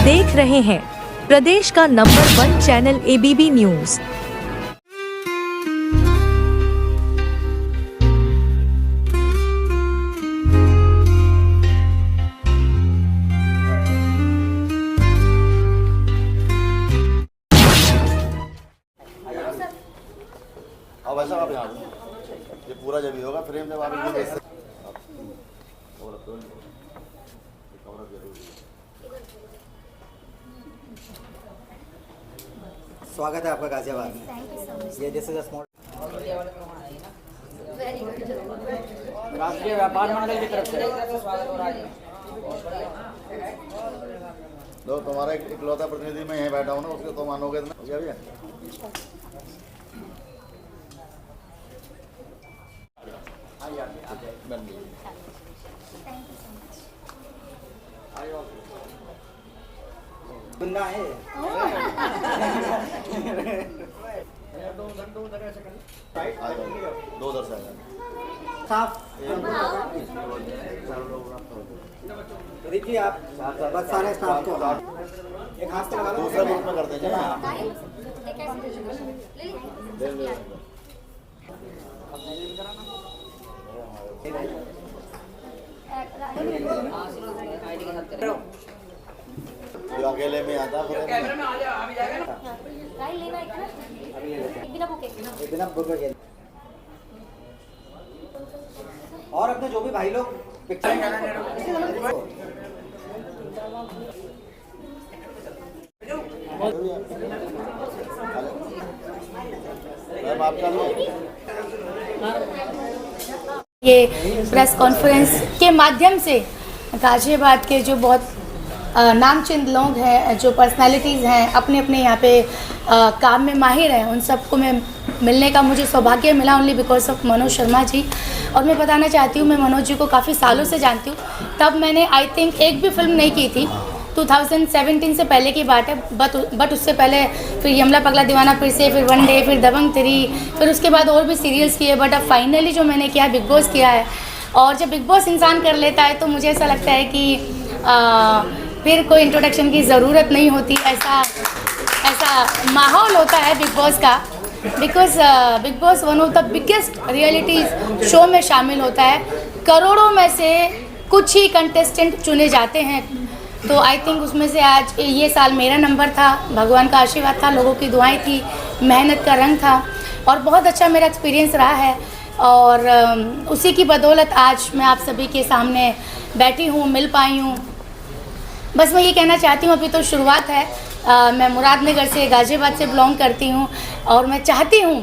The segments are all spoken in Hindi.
देख रहे हैं प्रदेश का नंबर 1 चैनल ABB न्यूज। अब ऐसा आप यहाँ ये पूरा जब भी होगा फ्रेम जब आप ये स्वागत है आपका गाजियाबाद में। ये दिस इज अ स्मॉल राष्ट्रीय व्यापार मंडल की तरफ से तो तुम्हारा इकलौता प्रतिनिधि मैं यहीं बैठा हूँ ना, उसके तो मानोगे ना भैया। बंदा है दो उधर से साफ देखिए आप बस सारे स्टाफ को एक हाथ से लगा लो, दूसरा ग्रुप में करते हैं। जो अकेले में आता बिना बुक के और अपने जो भी भाई लोग पिक्चर ये प्रेस कॉन्फ्रेंस के माध्यम से गाजियाबाद के जो बहुत नामचीन लोग हैं, जो पर्सनालिटीज़ हैं, अपने अपने यहाँ पे काम में माहिर हैं, उन सबको मैं मिलने का मुझे सौभाग्य मिला only because of Manoj Sharma ji. और मैं बताना चाहती हूँ, मैं मनोज जी को काफ़ी सालों से जानती हूँ। तब मैंने आई थिंक एक भी फिल्म नहीं की थी, 2017 से पहले की बात है। बट उससे पहले फिर यमला पगला दीवाना, फिर वन डे, फिर दबंग 3, फिर उसके बाद और भी सीरियल्स किए। बट अब फाइनली जो मैंने किया, बिग बॉस किया है। और जब बिग बॉस इंसान कर लेता है तो मुझे ऐसा लगता है कि फिर कोई इंट्रोडक्शन की ज़रूरत नहीं होती। ऐसा माहौल होता है बिग बॉस का, because big boss one of the biggest reality show में शामिल होता है। करोड़ों में से कुछ ही कंटेस्टेंट चुने जाते हैं। तो आई थिंक उसमें से आज ये साल मेरा नंबर था। भगवान का आशीर्वाद था, लोगों की दुआएं थी, मेहनत का रंग था और बहुत अच्छा मेरा एक्सपीरियंस रहा है। और उसी की बदौलत आज मैं आप सभी के सामने बैठी हूँ, मिल पाई हूँ। बस मैं ये कहना चाहती हूँ, अभी तो शुरुआत है। मैं मुरादनगर से, गाजियाबाद से बिलोंग करती हूँ और मैं चाहती हूँ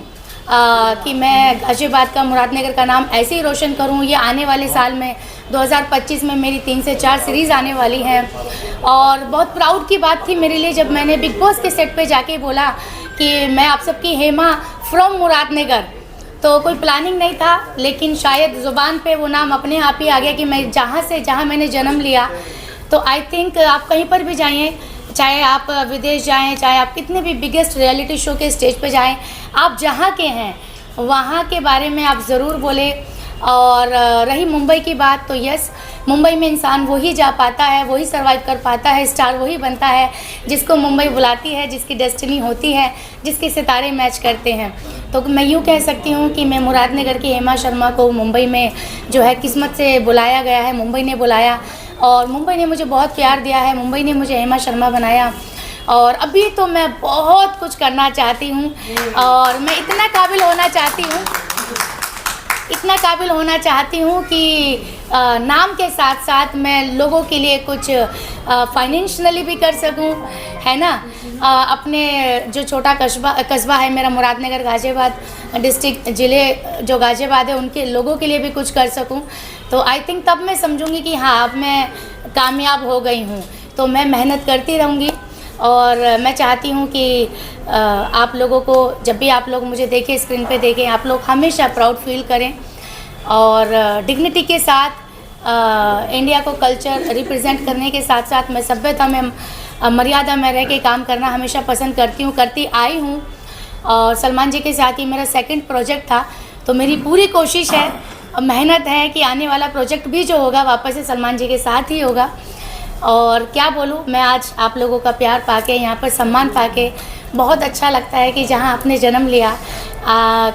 कि मैं गाजियाबाद का, मुरादनगर का नाम ऐसे ही रोशन करूँ। ये आने वाले साल में 2025 में मेरी 3 से 4 सीरीज़ आने वाली हैं। और बहुत प्राउड की बात थी मेरे लिए जब मैंने बिग बॉस के सेट पे जाके बोला कि मैं आप सबकी हेमा फ्रॉम मुरादनगर। तो कोई प्लानिंग नहीं था, लेकिन शायद ज़ुबान पे वो नाम अपने आप ही आ गया कि मैं जहाँ मैंने जन्म लिया। तो आई थिंक आप कहीं पर भी जाइए, चाहे आप विदेश जाएं, चाहे आप कितने भी बिगेस्ट रियलिटी शो के स्टेज पे जाएं, आप जहाँ के हैं वहाँ के बारे में आप ज़रूर बोलें। और रही मुंबई की बात, तो यस, मुंबई में इंसान वही जा पाता है, वही सर्वाइव कर पाता है, स्टार वही बनता है जिसको मुंबई बुलाती है, जिसकी डेस्टिनी होती है, जिसके सितारे मैच करते हैं। तो मैं यूँ कह सकती हूँ कि मैं मुरादनगर की हेमा शर्मा को मुंबई में जो है किस्मत से बुलाया गया है, मुंबई ने बुलाया और मुंबई ने मुझे बहुत प्यार दिया है, मुंबई ने मुझे हेमा शर्मा बनाया। और अभी तो मैं बहुत कुछ करना चाहती हूँ और मैं इतना काबिल होना चाहती हूँ कि नाम के साथ साथ मैं लोगों के लिए कुछ फाइनेंशियली भी कर सकूँ, है ना। अपने जो छोटा कस्बा है मेरा मुरादनगर, गाजियाबाद डिस्ट्रिक्ट, ज़िले जो गाजियाबाद है, उनके लोगों के लिए भी कुछ कर सकूँ। तो आई थिंक तब मैं समझूंगी कि हाँ, अब मैं कामयाब हो गई हूँ। तो मैं मेहनत करती रहूँगी और मैं चाहती हूँ कि आप लोगों को, जब भी आप लोग मुझे देखें, स्क्रीन पे देखें, आप लोग हमेशा प्राउड फील करें और डिग्निटी के साथ इंडिया को कल्चर रिप्रेजेंट करने के साथ साथ मैं सभ्यता में, मर्यादा में रह के काम करना हमेशा पसंद करती हूँ, करती आई हूँ। और सलमान जी के साथ ही मेरा सेकंड प्रोजेक्ट था, तो मेरी पूरी कोशिश है, मेहनत है कि आने वाला प्रोजेक्ट भी जो होगा वापस से सलमान जी के साथ ही होगा। और क्या बोलूँ मैं, आज आप लोगों का प्यार पाके, यहाँ पर सम्मान पाके बहुत अच्छा लगता है कि जहाँ आपने जन्म लिया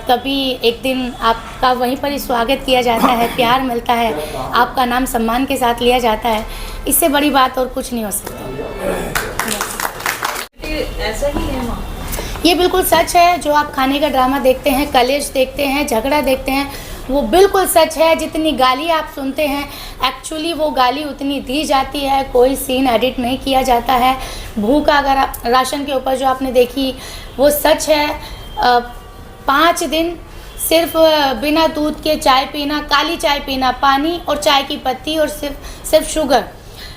कभी एक दिन आपका वहीं पर ही स्वागत किया जाता है, प्यार मिलता है, आपका नाम सम्मान के साथ लिया जाता है। इससे बड़ी बात और कुछ नहीं हो सकती। ऐसा ही है माँ, ये बिल्कुल सच है। जो आप खाने का ड्रामा देखते हैं, कलेश देखते हैं, झगड़ा देखते हैं, वो बिल्कुल सच है। जितनी गाली आप सुनते हैं एक्चुअली वो गाली उतनी दी जाती है, कोई सीन एडिट नहीं किया जाता है। भूख अगर राशन के ऊपर जो आपने देखी वो सच है। 5 दिन सिर्फ बिना दूध के चाय पीना, काली चाय पीना, पानी और चाय की पत्ती और सिर्फ शुगर।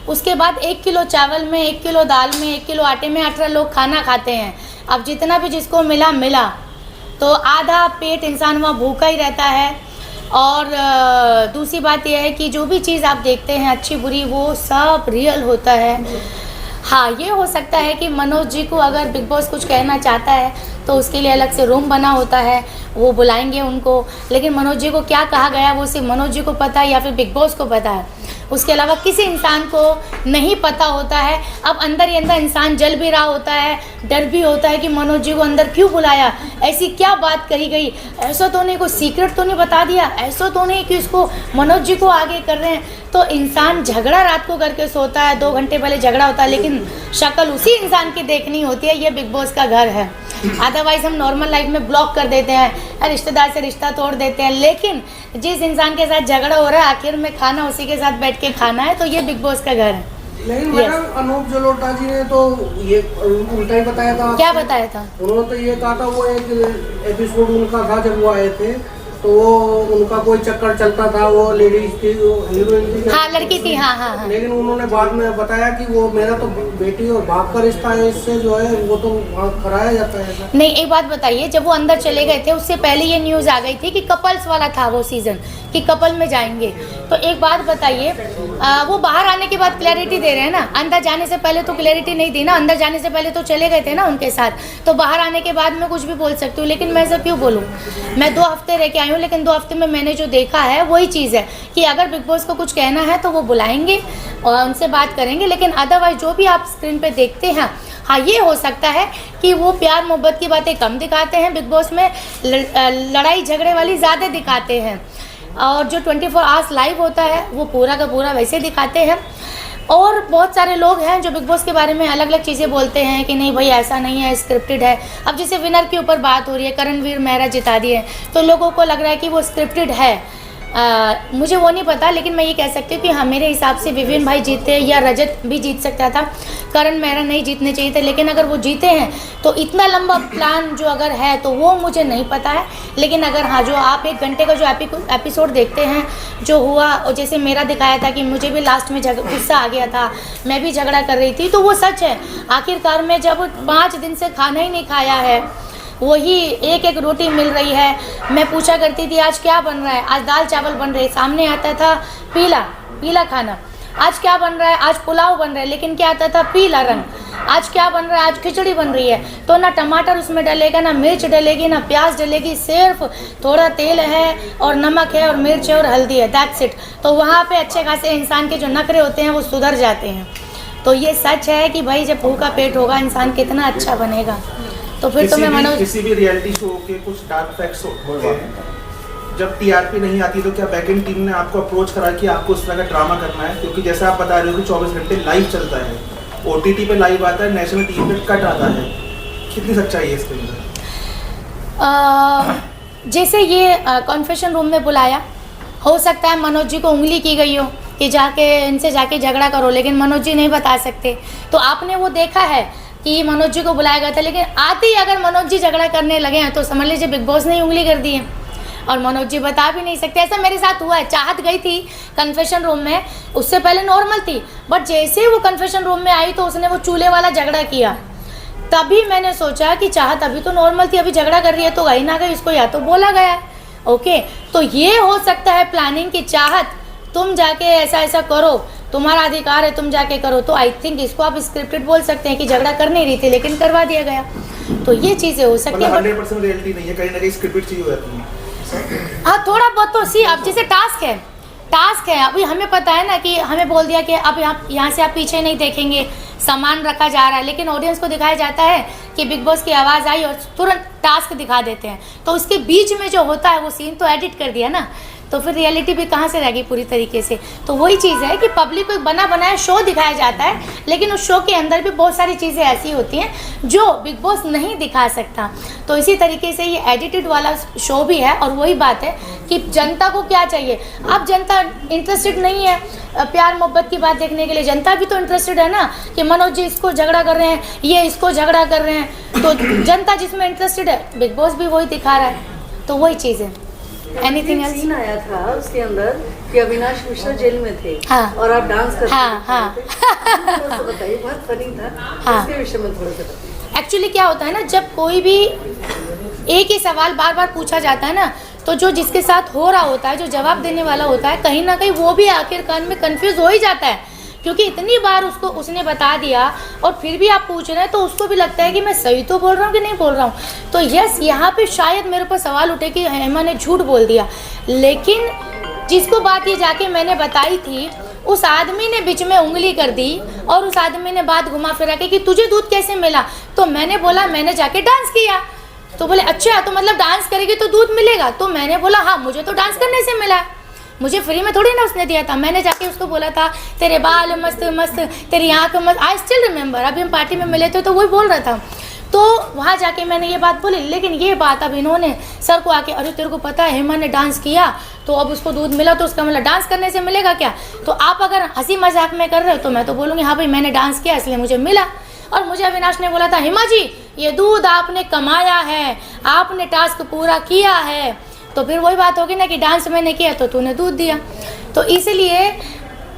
उसके बाद 1 किलो चावल में, 1 किलो दाल में, 1 किलो आटे में 18 लोग खाना खाते हैं। अब जितना भी जिसको मिला तो आधा पेट इंसान वहाँ भूखा ही रहता है। और दूसरी बात यह है कि जो भी चीज़ आप देखते हैं अच्छी बुरी, वो सब रियल होता है। हाँ, ये हो सकता है कि मनोज जी को अगर बिग बॉस कुछ कहना चाहता है तो उसके लिए अलग से रूम बना होता है, वो बुलाएंगे उनको। लेकिन मनोज जी को क्या कहा गया वो सिर्फ मनोज जी को पता है या फिर बिग बॉस को पता है, उसके अलावा किसी इंसान को नहीं पता होता है। अब अंदर ही अंदर इंसान जल भी रहा होता है, डर भी होता है कि मनोज जी को अंदर क्यों बुलाया, ऐसी क्या बात कही गई, ऐसा तो नहीं, कोई सीक्रेट तो नहीं बता दिया, ऐसा तो नहीं कि उसको मनोज जी को आगे कर रहे हैं। तो इंसान झगड़ा रात को करके सोता है, 2 घंटे पहले झगड़ा होता है, लेकिन शक्ल उसी इंसान की देखनी होती है। ये बिग बॉस का घर है। अदरवाइज हम नॉर्मल लाइफ में ब्लॉक कर देते हैं, रिश्तेदार से रिश्ता तोड़ देते हैं, लेकिन जिस इंसान के साथ झगड़ा हो रहा है आखिर में खाना उसी के साथ बैठ के खाना है। तो ये बिग बॉस का घर है। लेकिन मैडम अनूप जलोटा जी ने तो ये उल्टा ही बताया था। क्या बताया था? उन्होंने तो ये कहा था, वो एक एपिसोड उनका था जब वो आए थे तो वो उनका कोई चक्कर चलता था, वो लेडीज थी, वो हीरोइन थी, हाँ लड़की थी, हाँ। लेकिन उन्होंने बाद में बताया कि वो मेरा तो बेटी और बाप का रिश्ता है, इससे जो है वो तो कराया जाता है। नहीं, एक बात बताइए, जब वो अंदर चले गए थे उससे पहले ये न्यूज़ आ गई थी कि कपल्स वाला था वो सीजन, कि कपल में जाएंगे। तो एक बात बताइए, वो बाहर आने के बाद क्लैरिटी दे रहे हैं ना, अंदर जाने से पहले तो क्लैरिटी नहीं दी ना। अंदर जाने से पहले तो चले गए थे ना उनके साथ, तो बाहर आने के बाद मैं कुछ भी बोल सकती हूँ। लेकिन मैं ऐसा क्यों बोलूँ? मैं 2 हफ्ते रह के आई हूँ, लेकिन 2 हफ्ते में मैंने जो देखा है वही चीज़ है कि अगर बिग बॉस को कुछ कहना है तो वो बुलाएंगे और उनसे बात करेंगे। लेकिन अदरवाइज जो भी आप स्क्रीन पे देखते हैं, हाँ ये हो सकता है कि वो प्यार मोहब्बत की बातें कम दिखाते हैं, बिग बॉस में लड़ाई झगड़े वाली ज़्यादा दिखाते हैं। और जो 24 आवर्स लाइव होता है वो पूरा का पूरा वैसे दिखाते हैं। और बहुत सारे लोग हैं जो बिग बॉस के बारे में अलग अलग चीज़ें बोलते हैं कि नहीं भाई ऐसा नहीं है, स्क्रिप्टेड है। अब जैसे विनर के ऊपर बात हो रही है, करणवीर मेहरा जिता दिए, तो लोगों को लग रहा है कि वो स्क्रिप्टेड है। मुझे वो नहीं पता, लेकिन मैं ये कह सकती हूँ कि हाँ मेरे हिसाब से विविन भाई जीते या रजत भी जीत सकता था, करण मेहरा नहीं जीतने चाहिए थे। लेकिन अगर वो जीते हैं तो इतना लंबा प्लान जो अगर है तो वो मुझे नहीं पता है। लेकिन अगर हाँ जो आप 1 घंटे का जो एपिसोड देखते हैं जो हुआ, और जैसे मेरा दिखाया था कि मुझे भी लास्ट में गुस्सा आ गया था, मैं भी झगड़ा कर रही थी, तो वो सच है। आखिरकार में जब 5 दिन से खाना ही नहीं खाया है, वही एक रोटी मिल रही है, मैं पूछा करती थी आज क्या बन रहा है, आज दाल चावल बन रहे, सामने आता था पीला खाना। आज क्या बन रहा है, आज पुलाव बन रहा है, लेकिन क्या आता था पीला रंग। आज क्या बन रहा है, आज खिचड़ी बन रही है, तो ना टमाटर उसमें डलेगा, ना मिर्च डलेगी, ना प्याज डलेगी, सिर्फ थोड़ा तेल है और नमक है और मिर्च है और हल्दी है, दैट्स इट। तो वहाँ पे अच्छे खासे इंसान के जो नखरे होते हैं वो सुधर जाते हैं। तो ये सच है कि भाई जब भूखा पेट होगा इंसान कितना अच्छा बनेगा। तो फिर तुम्हें मनोज, किसी भी रियलिटी शो के कुछ डार्क फैक्ट्स होते हैं, जब टीआरपी नहीं आती तो क्या बैकएंड टीम ने आपको अप्रोच करा कि आपको उस तरह का ड्रामा करना है? क्योंकि जैसे आप बता रहे हो कि 24 घंटे लाइव चलता है, ओटीटी पे लाइव आता है, नेशनल टीवी पे कट आता है, कितनी सच्चाई है इसके अंदर? जैसे ये कॉन्फेशन रूम में बुलाया, हो सकता है मनोज जी को उंगली की गई हो कि जाके इनसे जाके झगड़ा करो, लेकिन मनोज जी नहीं बता सकते। तो आपने वो देखा है कि मनोज जी को बुलाया गया था, लेकिन आते ही अगर मनोज जी झगड़ा करने लगे हैं तो समझ लीजिए बिग बॉस ने उंगली कर दी है और मनोज जी बता भी नहीं सकते। ऐसा मेरे साथ हुआ है। चाहत गई थी कन्फेशन रूम में, उससे पहले नॉर्मल थी, बट जैसे वो कन्फेशन रूम में आई तो उसने वो चूल्हे वाला झगड़ा किया। तभी मैंने सोचा कि चाहत अभी तो नॉर्मल थी, अभी झगड़ा कर रही है तो गई ना गई, इसको या तो बोला गया है। ओके, तो ये हो सकता है प्लानिंग की चाहत तुम जाके ऐसा ऐसा करो, तुम्हारा अधिकार है, तुम जाके करो। तो आई थिंक इसको आप स्क्रिप्टेड बोल सकते हैं कि झगड़ा कर नहीं रही थी लेकिन करवा दिया गया। तो ये चीज़ें हो सकती है, 100% रियलिटी नहीं है, कहीं ना कहीं स्क्रिप्टेड चीज हो जाती है। हाँ थोड़ा बहुत तो सी, अब जैसे टास्क है, टास्क है। अभी हमें पता है ना कि हमें बोल दिया कि अब यहाँ से आप पीछे नहीं देखेंगे, सामान रखा जा रहा है, लेकिन ऑडियंस को दिखाया जाता है कि बिग बॉस की आवाज़ आई और तुरंत टास्क दिखा देते हैं। तो उसके बीच में जो होता है वो सीन तो एडिट कर दिया ना, तो फिर रियलिटी भी कहाँ से रहेगी पूरी तरीके से। तो वही चीज़ है कि पब्लिक को एक बना बनाया शो दिखाया जाता है, लेकिन उस शो के अंदर भी बहुत सारी चीज़ें ऐसी होती हैं जो बिग बॉस नहीं दिखा सकता। तो इसी तरीके से ये एडिटेड वाला शो भी है। और वही बात है कि जनता को क्या चाहिए। अब जनता इंटरेस्टेड नहीं है प्यार मोहब्बत की बात देखने के लिए, जनता भी तो इंटरेस्टेड है ना कि मनोज जी इसको झगड़ा कर रहे हैं, ये इसको झगड़ा कर रहे हैं। तो जनता जिसमें इंटरेस्टेड है, बिग बॉस भी वही दिखा रहा है। तो वही चीज़ है। Anything else? सीन आया था उसके अंदर कि अविनाश मिश्रा जेल में थे। हाँ। और आप डांस करते हाँ। थोड़ा सा बताइए, बहुत फनी था। हाँ। इसके विषय में थोड़ा सा बताइए। एक्चुअली क्या होता है ना, जब कोई भी एक ही सवाल बार बार पूछा जाता है ना, तो जो जिसके साथ हो रहा होता है, जो जवाब देने वाला होता है, कहीं ना कहीं वो भी आखिरकार में कंफ्यूज हो ही जाता है, क्योंकि इतनी बार उसने बता दिया और फिर भी आप पूछ रहे हैं, तो उसको भी लगता है कि मैं सही तो बोल रहा हूँ कि नहीं बोल रहा हूँ। तो यस, यहाँ पे शायद मेरे ऊपर सवाल उठे कि हेमा ने झूठ बोल दिया, लेकिन जिसको बात ये जाके मैंने बताई थी, उस आदमी ने बीच में उंगली कर दी और उस आदमी ने बात घुमा फिरा के कि तुझे दूध कैसे मिला। तो मैंने बोला मैंने जाके डांस किया। तो बोले अच्छा, तो मतलब डांस करेगी तो दूध मिलेगा। तो मैंने बोला हाँ, मुझे तो डांस करने से मिला, मुझे फ्री में थोड़ी ना उसने दिया था। मैंने जाके उसको बोला था तेरे बाल मस्त मस्त, तेरी आँख मस्त। आई स्टिल रिमेंबर, अभी हम पार्टी में मिले थे तो वही बोल रहा था। तो वहाँ जाके मैंने ये बात बोली, लेकिन ये बात अब इन्होंने सर को आके, अरे तेरे को पता है हेमा ने डांस किया तो अब उसको दूध मिला, तो उसका मतलब डांस करने से मिलेगा क्या। तो आप अगर हंसी मजाक में कर रहे हो तो मैं तो बोलूँगी हाँ भाई मैंने डांस किया इसलिए मुझे मिला। और मुझे अविनाश ने बोला था हेमा जी ये दूध आपने कमाया है, आपने टास्क पूरा किया है। तो फिर वही बात होगी ना कि डांस मैंने किया तो तूने दूध दिया। तो इसलिए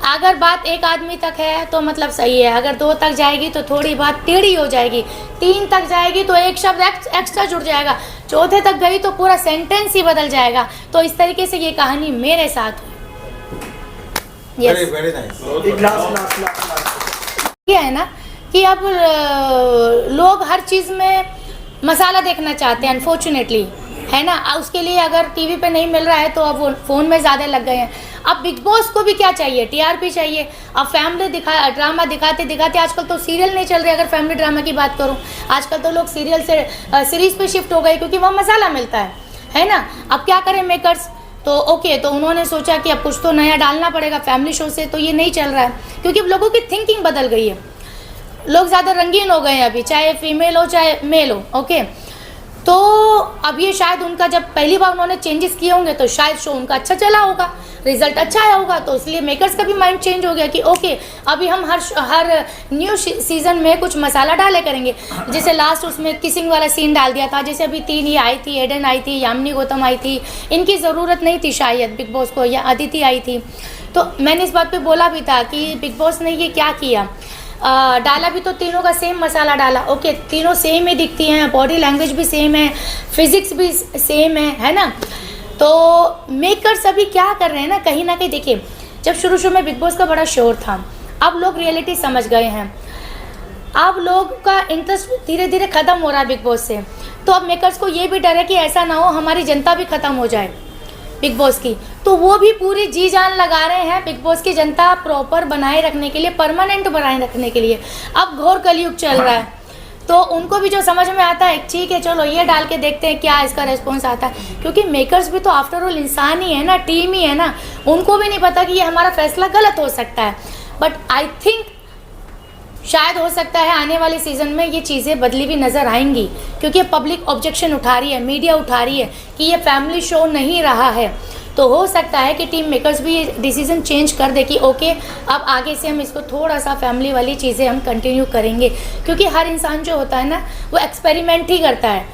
अगर बात एक आदमी तक है तो मतलब सही है, अगर 2 तक जाएगी तो थोड़ी बात टेढ़ी हो जाएगी, 3 तक जाएगी तो एक शब्द एक्स्ट्रा जुड़ जाएगा, 4थे तक गई तो पूरा सेंटेंस ही बदल जाएगा। तो इस तरीके से ये कहानी मेरे साथ हुई। ये है ना कि अब लोग हर चीज़ में मसाला देखना चाहते हैं, अनफॉर्चुनेटली, है ना। उसके लिए अगर टीवी पे नहीं मिल रहा है तो अब वो फ़ोन में ज़्यादा लग गए हैं। अब बिग बॉस को भी क्या चाहिए, टीआरपी चाहिए। अब फैमिली ड्रामा दिखाते दिखाते आजकल तो सीरियल नहीं चल रहे। अगर फैमिली ड्रामा की बात करूं, आजकल तो लोग सीरियल से सीरीज़ पे शिफ्ट हो गए क्योंकि वहाँ मसाला मिलता है ना। अब क्या करें मेकर्स, तो ओके, तो उन्होंने सोचा कि अब कुछ तो नया डालना पड़ेगा फैमिली शो से, तो ये नहीं चल रहा है क्योंकि अब लोगों की थिंकिंग बदल गई है। लोग ज़्यादा रंगीन हो गए हैं अभी, चाहे फीमेल हो चाहे मेल हो, ओके। तो अब ये शायद उनका जब पहली बार उन्होंने चेंजेस किए होंगे तो शायद शो उनका अच्छा चला होगा, रिजल्ट अच्छा आया होगा, तो इसलिए मेकर्स का भी माइंड चेंज हो गया कि ओके अभी हम हर न्यू सीज़न में कुछ मसाला डाले करेंगे। जैसे लास्ट उसमें किसिंग वाला सीन डाल दिया था, जैसे अभी 3 ये आई थी, एडन आई थी, यामिनी गौतम आई थी, इनकी ज़रूरत नहीं थी शायद बिग बॉस को, या अदिति आई थी। तो मैंने इस बात पे बोला भी था कि बिग बॉस ने ये क्या किया, डाला भी तो तीनों का सेम मसाला डाला, ओके, तीनों सेम ही दिखती हैं, बॉडी लैंग्वेज भी सेम है, फिजिक्स भी सेम है ना। तो मेकर्स अभी क्या कर रहे हैं ना कहीं देखिए, जब शुरू में बिग बॉस का बड़ा शोर था, अब लोग रियलिटी समझ गए हैं, अब लोग का इंटरेस्ट धीरे धीरे ख़त्म हो रहा है बिग बॉस से। तो अब मेकर्स को ये भी डर है कि ऐसा ना हो हमारी जनता भी ख़त्म हो जाए बिग बॉस की, तो वो भी पूरी जी जान लगा रहे हैं बिग बॉस की जनता प्रॉपर बनाए रखने के लिए, परमानेंट बनाए रखने के लिए। अब घोर कलयुग चल रहा है, तो उनको भी जो समझ में आता है ठीक है चलो ये डाल के देखते हैं क्या इसका रिस्पॉन्स आता है, क्योंकि मेकर्स भी तो आफ्टर ऑल इंसान ही है ना, टीम ही है ना, उनको भी नहीं पता कि ये हमारा फैसला गलत हो सकता है। बट आई थिंक शायद हो सकता है आने वाले सीज़न में ये चीज़ें बदली भी नज़र आएंगी, क्योंकि पब्लिक ऑब्जेक्शन उठा रही है, मीडिया उठा रही है कि ये फैमिली शो नहीं रहा है। तो हो सकता है कि टीम मेकर्स भी ये डिसीज़न चेंज कर दे कि ओके अब आगे से हम इसको थोड़ा सा फैमिली वाली चीज़ें हम कंटिन्यू करेंगे, क्योंकि हर इंसान जो होता है ना वो एक्सपेरिमेंट ही करता है,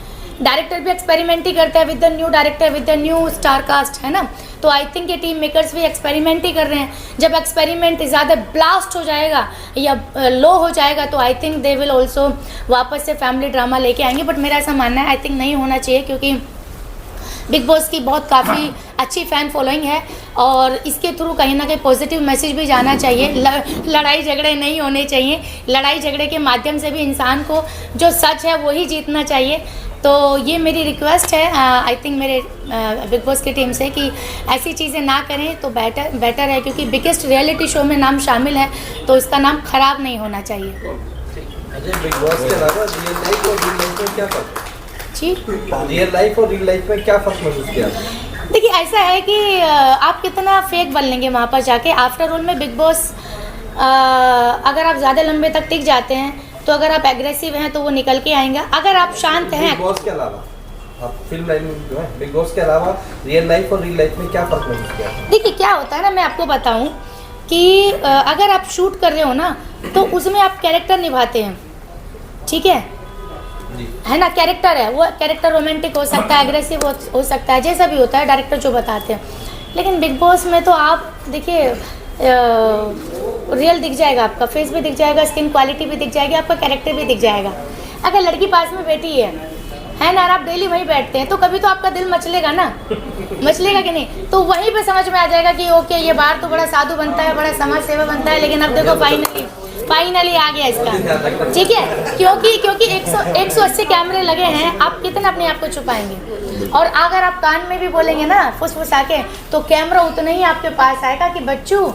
डायरेक्टर भी एक्सपेरिमेंट ही करता है with the new director, with the new star cast, है ना। तो आई थिंक ये टीम मेकर्स भी एक्सपेरिमेंट ही कर रहे हैं। जब एक्सपेरिमेंट ज़्यादा ब्लास्ट हो जाएगा या लो हो जाएगा तो I think they will also वापस से फैमिली ड्रामा लेके आएंगे। बट मेरा ऐसा मानना है आई थिंक नहीं होना चाहिए, क्योंकि बिग बॉस की बहुत काफ़ी अच्छी फ़ैन फॉलोइंग है और इसके थ्रू कहीं ना कहीं पॉजिटिव मैसेज भी जाना चाहिए। लड़ाई झगड़े नहीं होने चाहिए, लड़ाई झगड़े के माध्यम से भी इंसान को जो सच है वही जीतना चाहिए। तो ये मेरी रिक्वेस्ट है आई थिंक मेरे बिग बॉस की टीम से कि ऐसी चीज़ें ना करें तो बेटर है, क्योंकि बिगेस्ट रियलिटी शो में नाम शामिल है तो इसका नाम ख़राब नहीं होना चाहिए। अच्छा, बिग बॉस के अलावा रियल लाइफ और रियल लाइफ में क्या फ़र्क जी, रियल लाइफ और रियल लाइफ में क्या फ़र्क महसूस किया? देखिए ऐसा है कि आप कितना फेक बन लेंगे वहाँ पर जाके। आफ्टर ऑल में बिग बॉस अगर आप ज़्यादा लंबे तक टिक जाते हैं तो अगर आप एग्रेसिव हैं तो वो निकल के आएंगे, अगर आप शांत हैं। बिग बॉस के अलावा आप फिल्म लाइन में जो है, बिग बॉस के अलावा रियल लाइफ और रियल लाइफ में क्या फ़र्क महसूस किया? देखिए क्या होता है ना, मैं आपको बताऊं कि अगर आप शूट कर रहे हो ना तो उसमें आप कैरेक्टर निभाते हैं, ठीक है ना, कैरेक्टर है वो, कैरेक्टर रोमांटिक हो सकता है, एग्रेसिव हो सकता है, जैसा भी होता है डायरेक्टर जो बताते हैं। लेकिन बिग बॉस में तो आप देखिए रियल दिख जाएगा, आपका फेस भी दिख जाएगा, स्किन क्वालिटी भी दिख जाएगी, आपका कैरेक्टर भी दिख जाएगा। अगर लड़की पास में बैठी है ना, और आप डेली वहीं बैठते हैं तो कभी तो आपका दिल मचलेगा ना, मचलेगा कि नहीं? तो वहीं पे समझ में आ जाएगा कि ओके ये बाहर तो बड़ा साधु बनता है, बड़ा समाज सेवा बनता है, लेकिन अब देखो फाइनली आ गया इसका, ठीक है। क्योंकि 180 कैमरे लगे हैं, आप कितना अपने आप को छुपाएंगे। और अगर आप कान में भी बोलेंगे ना फुसफुसा के तो कैमरा उतना ही आपके पास आएगा कि बच्चू